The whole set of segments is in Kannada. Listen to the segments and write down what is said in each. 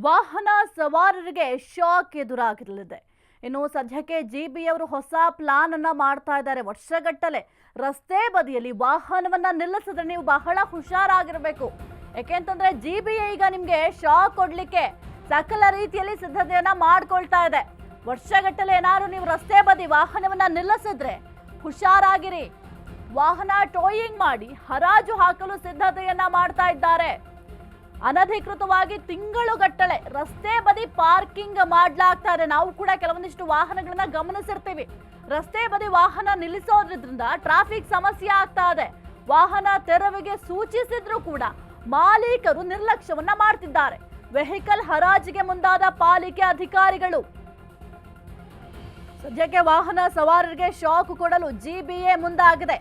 ವಾಹನ ಸವಾರರಿಗೆ ಶಾಕ್ ಎದುರಾಗಿರಲಿದೆ. ಇನ್ನು ಸದ್ಯಕ್ಕೆ ಜಿಬಿ ಅವರು ಹೊಸ ಪ್ಲಾನ್ ಅನ್ನ ಮಾಡ್ತಾ ಇದ್ದಾರೆ. ವರ್ಷಗಟ್ಟಲೆ ರಸ್ತೆ ಬದಿಯಲ್ಲಿ ವಾಹನವನ್ನ ನಿಲ್ಲಿಸಿದ್ರೆ ನೀವು ಬಹಳ ಹುಷಾರಾಗಿರಬೇಕು. ಯಾಕೆಂತಂದ್ರೆ ಜಿಬಿಎ ಈಗ ನಿಮ್ಗೆ ಶಾಕ್ ಕೊಡ್ಲಿಕ್ಕೆ ಸಕಲ ರೀತಿಯಲ್ಲಿ ಸಿದ್ಧತೆಯನ್ನ ಮಾಡ್ಕೊಳ್ತಾ ಇದೆ. ವರ್ಷಗಟ್ಟಲೆ ಏನಾದ್ರು ನೀವು ರಸ್ತೆ ಬದಿ ವಾಹನವನ್ನ ನಿಲ್ಲಿಸಿದ್ರೆ ಹುಷಾರಾಗಿರಿ. ವಾಹನ ಟೋಯಿಂಗ್ ಮಾಡಿ ಹರಾಜು ಹಾಕಲು ಸಿದ್ಧತೆಯನ್ನ ಮಾಡ್ತಾ ಇದ್ದಾರೆ. ಅನಧಿಕೃತವಾಗಿ ತಿಂಗಳುಗಟ್ಟಲೆ ರಸ್ತೆ ಬದಿ ಪಾರ್ಕಿಂಗ್ ಮಾಡ್ಲಾಗ್ತಾ ಇದೆ. ನಾವು ಕೂಡ ಕೆಲವೊಂದಿಷ್ಟು ವಾಹನಗಳನ್ನ ಗಮನಿಸಿರ್ತೀವಿ. ರಸ್ತೆ ಬದಿ ವಾಹನ ನಿಲ್ಲಿಸೋದ್ರಿಂದ ಟ್ರಾಫಿಕ್ ಸಮಸ್ಯೆ ಆಗ್ತಾ ಇದೆ. ವಾಹನ ತೆರವಿಗೆ ಸೂಚಿಸಿದ್ರು ಕೂಡ ಮಾಲೀಕರು ನಿರ್ಲಕ್ಷ್ಯವನ್ನ ಮಾಡ್ತಿದ್ದಾರೆ. ವೆಹಿಕಲ್ ಹರಾಜಿಗೆ ಮುಂದಾದ ಪಾಲಿಕೆ ಅಧಿಕಾರಿಗಳು ಸದ್ಯಕ್ಕೆ ವಾಹನ ಸವಾರರಿಗೆ ಶಾಕ್ ಕೊಡಲು ಜಿಬಿಎ ಮುಂದಾಗಿದೆ.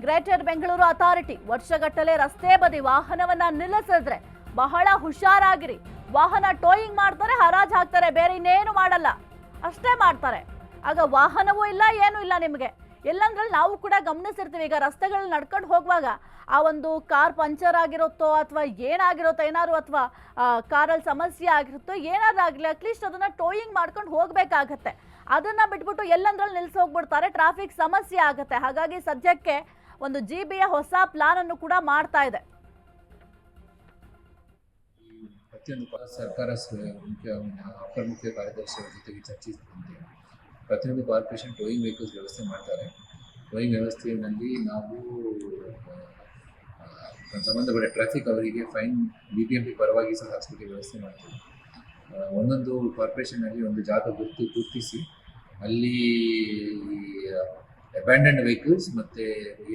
ಗ್ರೇಟರ್ ಬೆಂಗಳೂರು ಅಥಾರಿಟಿ ವರ್ಷಗಟ್ಟಲೆ ರಸ್ತೆ ಬದಿ ವಾಹನವನ್ನ ನಿಲ್ಲಿಸಿದ್ರೆ ಬಹಳ ಹುಷಾರಾಗಿರಿ. ವಾಹನ ಟೋಯಿಂಗ್ ಮಾಡ್ತಾರೆ, ಹರಾಜು ಹಾಕ್ತಾರೆ, ಬೇರೆ ಇನ್ನೇನು ಮಾಡಲ್ಲ, ಅಷ್ಟೇ ಮಾಡ್ತಾರೆ. ಆಗ ವಾಹನವೂ ಇಲ್ಲ, ಏನೂ ಇಲ್ಲ ನಿಮಗೆ. ಎಲ್ಲಂದ್ರಲ್ಲಿ ನಾವು ಕೂಡ ಗಮನಿಸಿರ್ತೀವಿ. ಈಗ ರಸ್ತೆಗಳಲ್ಲಿ ನಡ್ಕೊಂಡು ಹೋಗುವಾಗ ಆ ಒಂದು ಕಾರ್ ಪಂಚರ್ ಆಗಿರುತ್ತೋ ಅಥವಾ ಏನಾಗಿರುತ್ತೋ, ಏನಾದ್ರು ಅಥವಾ ಕಾರಲ್ಲಿ ಸಮಸ್ಯೆ ಆಗಿರುತ್ತೋ, ಏನಾದ್ರು ಆಗಲಿ ಅಟ್ಲೀಸ್ಟ್ ಅದನ್ನ ಟೋಯಿಂಗ್ ಮಾಡ್ಕೊಂಡು ಹೋಗ್ಬೇಕಾಗತ್ತೆ. ಅದನ್ನ ಬಿಟ್ಬಿಟ್ಟು ಎಲ್ಲಂದ್ರಲ್ಲಿ ನಿಲ್ಸಿ ಹೋಗ್ಬಿಡ್ತಾರೆ, ಟ್ರಾಫಿಕ್ ಸಮಸ್ಯೆ ಆಗುತ್ತೆ. ಹಾಗಾಗಿ ಸದ್ಯಕ್ಕೆ ಒಂದು ಜಿಬಿಎ ಹೊಸ ಪ್ಲಾನ್ ಅನ್ನು ಕೂಡ ಮಾಡ್ತಾ ಇದೆ. ಪ್ರತಿಯೊಂದು ಸರ್ಕಾರ ಅಪರ ಮುಖ್ಯ ಕಾರ್ಯದರ್ಶಿಯವರ ಜೊತೆಗೆ ಚರ್ಚಿಸಿದಂತೆ ಪ್ರತಿಯೊಂದು ಕಾರ್ಪೊರೇಷನ್ ಟೋಯಿಂಗ್ ವೆಹಿಕಲ್ಸ್ ವ್ಯವಸ್ಥೆ ಮಾಡ್ತಾರೆ. ಟೋಯಿಂಗ್ ವ್ಯವಸ್ಥೆಯಲ್ಲಿ ನಾವು ಸಂಬಂಧಪಟ್ಟ ಟ್ರಾಫಿಕ್ ಅವರಿಗೆ ಫೈನ್ BBMP ಪರವಾಗಿ ಸಹ ಹಾಕ್ಸಲಿಕ್ಕೆ ವ್ಯವಸ್ಥೆ ಮಾಡ್ತೀವಿ. ಒಂದೊಂದು ಕಾರ್ಪೊರೇಷನಲ್ಲಿ ಒಂದು ಜಾಗ ಗುರುತಿಸಿ ಅಲ್ಲಿ ಅಬ್ಯಾಂಡನ್ಡ್ ವೆಹಿಕಲ್ಸ್ ಮತ್ತು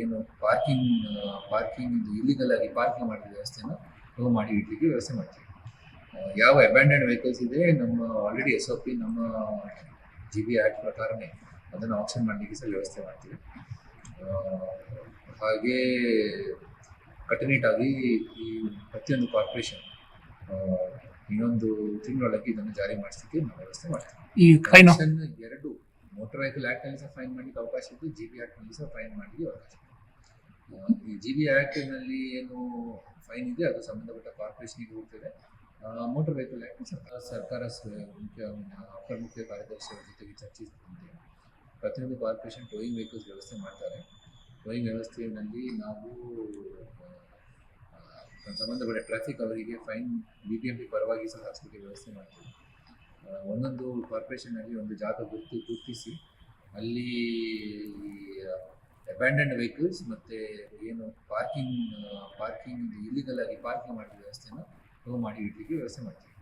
ಏನು ಪಾರ್ಕಿಂಗ್ ಇಲ್ಲಿಗಲ್ ಆಗಿ ಪಾರ್ಕಿಂಗ್ ಮಾಡಿದ ವ್ಯವಸ್ಥೆನ ಟೋ ಮಾಡಿ ಇಡ್ಲಿಕ್ಕೆ ವ್ಯವಸ್ಥೆ ಮಾಡ್ತೀವಿ. ಯಾವ ಅಬ್ಯಾಂಡನ್ಡ್ ವೆಹಿಕಲ್ಸ್ ಇದೆ, ನಮ್ಮ ಆಲ್ರೆಡಿ SOP ನಮ್ಮ GB ಆ್ಯಕ್ಟ್ ಪ್ರಕಾರನೇ ಅದನ್ನು ಆಪ್ಷನ್ ಮಾಡಲಿಕ್ಕೆ ಸಹ ವ್ಯವಸ್ಥೆ ಮಾಡ್ತೀವಿ. ಹಾಗೇ ಕಟ್ಟುನಿಟ್ಟಾಗಿ ಈ ಪ್ರತಿಯೊಂದು ಕಾರ್ಪೊರೇಷನ್ ಇನ್ನೊಂದು ತಿಂಗಳೊಳಗೆ ಇದನ್ನು ಜಾರಿ ಮಾಡಿಸಲಿಕ್ಕೆ ನಾವು ವ್ಯವಸ್ಥೆ ಮಾಡ್ತೀವಿ. ಈ ಫೈನ್ ಎರಡು ಮೋಟರ್ ವೆಹಿಕಲ್ ಆ್ಯಕ್ಟ್ನಲ್ಲಿ ಸಹ ಫೈನ್ ಮಾಡಲಿಕ್ಕೆ ಅವಕಾಶ ಇದೆ, GB ಆ್ಯಕ್ಟ್ನಲ್ಲಿ ಸಹ ಫೈನ್ ಮಾಡಲಿಕ್ಕೆ ಅವಕಾಶ ಇದೆ. ಈ GB ಆ್ಯಕ್ಟ್ನಲ್ಲಿ ಏನು ಫೈನ್ ಇದೆ ಅದು ಸಂಬಂಧಪಟ್ಟ ಕಾರ್ಪೊರೇಷನ್ಗೆ ಹೋಗ್ತದೆ. ಮೋಟರ್ ವೆಹಿಕಲ್ ಆ್ಯಕ್ಟ್ ಸರ್ಕಾರ ಅಪರ ಮುಖ್ಯ ಕಾರ್ಯದರ್ಶಿಯವರ ಜೊತೆಗೆ ಚರ್ಚಿಸಿದಂತೆ ಪ್ರತಿಯೊಂದು ಕಾರ್ಪೊರೇಷನ್ ಟೋಯಿಂಗ್ ವೆಹಿಕಲ್ಸ್ ವ್ಯವಸ್ಥೆ ಮಾಡ್ತಾರೆ. ಟೋಯಿಂಗ್ ವ್ಯವಸ್ಥೆಯಲ್ಲಿ ನಾವು ಸಂಬಂಧಪಟ್ಟ ಟ್ರಾಫಿಕ್ ಅವರಿಗೆ ಫೈನ್ BBMP ಪರವಾಗಿ ಸಹ ಹಾಕ್ಸಲಿಕ್ಕೆ ವ್ಯವಸ್ಥೆ ಮಾಡ್ತೀವಿ. ಒಂದೊಂದು ಕಾರ್ಪೊರೇಷನಲ್ಲಿ ಒಂದು ಜಾಗ ಗುರುತಿಸಿ ಅಲ್ಲಿ ಅಬ್ಯಾಂಡನ್ಡ್ ವೆಹಿಕಲ್ಸ್ ಮತ್ತು ಏನು ಪಾರ್ಕಿಂಗ್ ಇಲ್ಲಿಗಲ್ ಆಗಿ ಪಾರ್ಕಿಂಗ್ ಮಾಡಿದ ವ್ಯವಸ್ಥೆನ ಟೋ ಮಾಡಿ ಇಡ್ಲಿಕ್ಕೆ ವ್ಯವಸ್ಥೆ ಮಾಡ್ತೀವಿ.